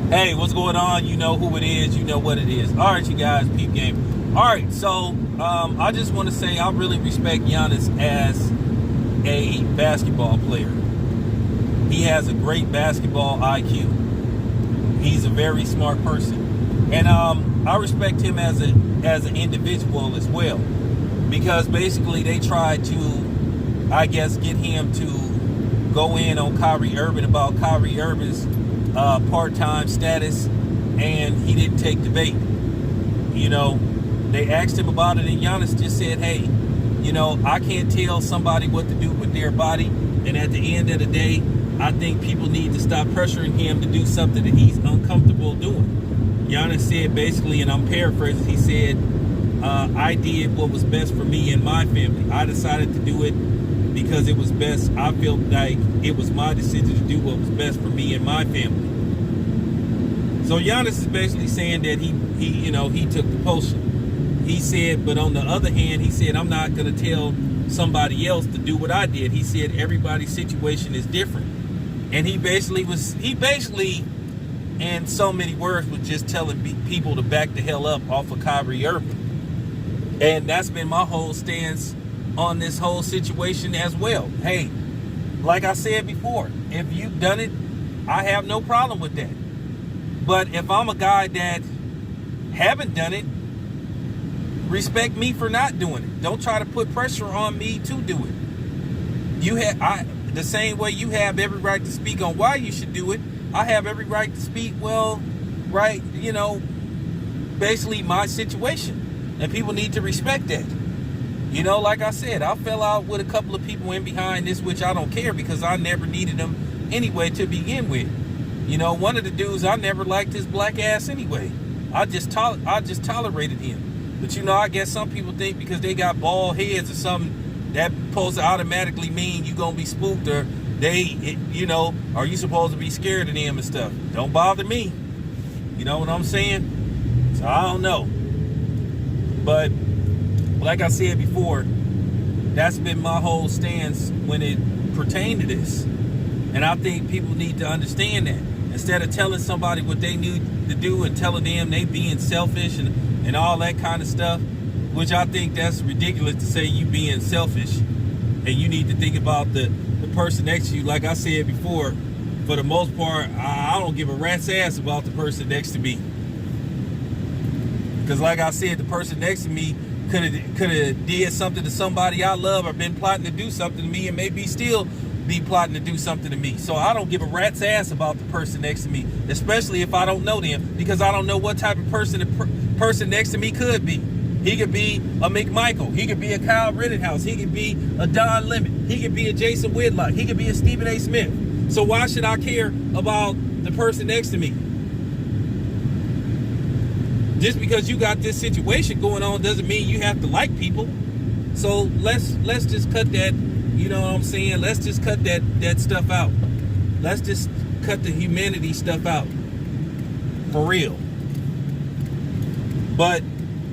Hey, what's going on? You know who it is. You know what it is. All right, you guys, peep game. All right, so I just want to say I really respect Giannis as a basketball player. He has a great basketball IQ. He's a very smart person, and I respect him as an individual as well, because basically they tried to, I guess, get him to go in on Kyrie Irving about Kyrie Irving's part-time status, and he didn't take the bait. You know, they asked him about it, and Giannis just said, hey, you know, I can't tell somebody what to do with their body, and at the end of the day, I think people need to stop pressuring him to do something that he's uncomfortable doing. Giannis said basically, and I'm paraphrasing, he said, I did what was best for me and my family. I decided to do it because it was best. I felt like it was my decision to do what was best for me and my family. So Giannis is basically saying that he took the potion. He said, but on the other hand, he said, I'm not going to tell somebody else to do what I did. He said everybody's situation is different. And he basically, in so many words, was just telling people to back the hell up off of Kyrie Irving. And that's been my whole stance on this whole situation as well. Hey, like I said before, if you've done it, I have no problem with that. But if I'm a guy that haven't done it, respect me for not doing it. Don't try to put pressure on me to do it. The same way you have every right to speak on why you should do it, I have every right to speak, basically my situation. And people need to respect that. You know, like I said, I fell out with a couple of people in behind this, which I don't care because I never needed them anyway to begin with. You know, one of the dudes, I never liked his black ass anyway. I just tolerated him. But, you know, I guess some people think because they got bald heads or something, that supposed to automatically mean you going to be spooked, or are you supposed to be scared of them and stuff? Don't bother me. You know what I'm saying? So I don't know. But like I said before, that's been my whole stance when it pertained to this. And I think people need to understand that. Instead of telling somebody what they need to do and telling them they being selfish and all that kind of stuff, which I think that's ridiculous to say you being selfish, and you need to think about the person next to you. Like I said before, for the most part, I don't give a rat's ass about the person next to me. Because like I said, the person next to me could have did something to somebody I love, or been plotting to do something to me, and maybe still be plotting to do something to me. So I don't give a rat's ass about the person next to me, especially if I don't know them, because I don't know what type of person the person next to me could be. He could be a McMichael. He could be a Kyle Rittenhouse. He could be a Don Lemon. He could be a Jason Whitlock. He could be a Stephen A. Smith. So why should I care about the person next to me? Just because you got this situation going on doesn't mean you have to like people. So let's just cut that, you know what I'm saying? Let's just cut that stuff out. Let's just cut the humanity stuff out. For real. But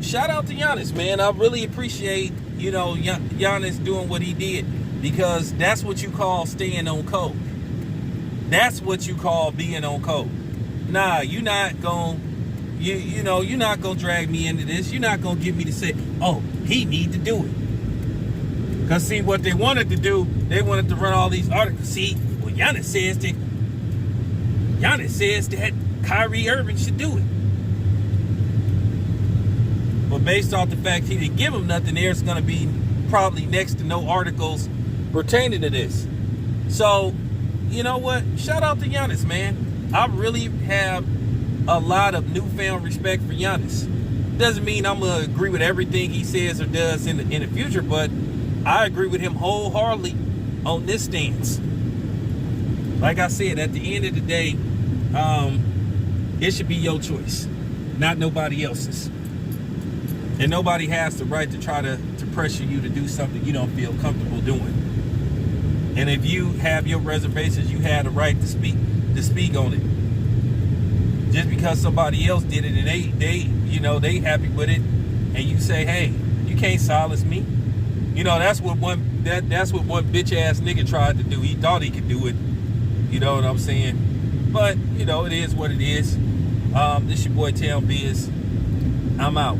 shout out to Giannis, man. I really appreciate, Giannis doing what he did, because that's what you call staying on code. That's what you call being on code. Nah, you're not gonna drag me into this. You're not gonna get me to say, oh, he need to do it. Because see, what they wanted to do, they wanted to run all these articles. See, well, Giannis says that Kyrie Irving should do it. But based off the fact he didn't give him nothing, there's going to be probably next to no articles pertaining to this. So, you know what? Shout out to Giannis, man. I really have a lot of newfound respect for Giannis. Doesn't mean I'm going to agree with everything he says or does in the future, but I agree with him wholeheartedly on this stance. Like I said, at the end of the day, it should be your choice, not nobody else's. And nobody has the right to try to pressure you to do something you don't feel comfortable doing. And if you have your reservations, you have the right to speak on it. Just because somebody else did it and they happy with it, and you say, hey, you can't silence me. You know, that's what one bitch ass nigga tried to do. He thought he could do it. You know what I'm saying? But, you know, it is what it is. This your boy Town Biz. I'm out.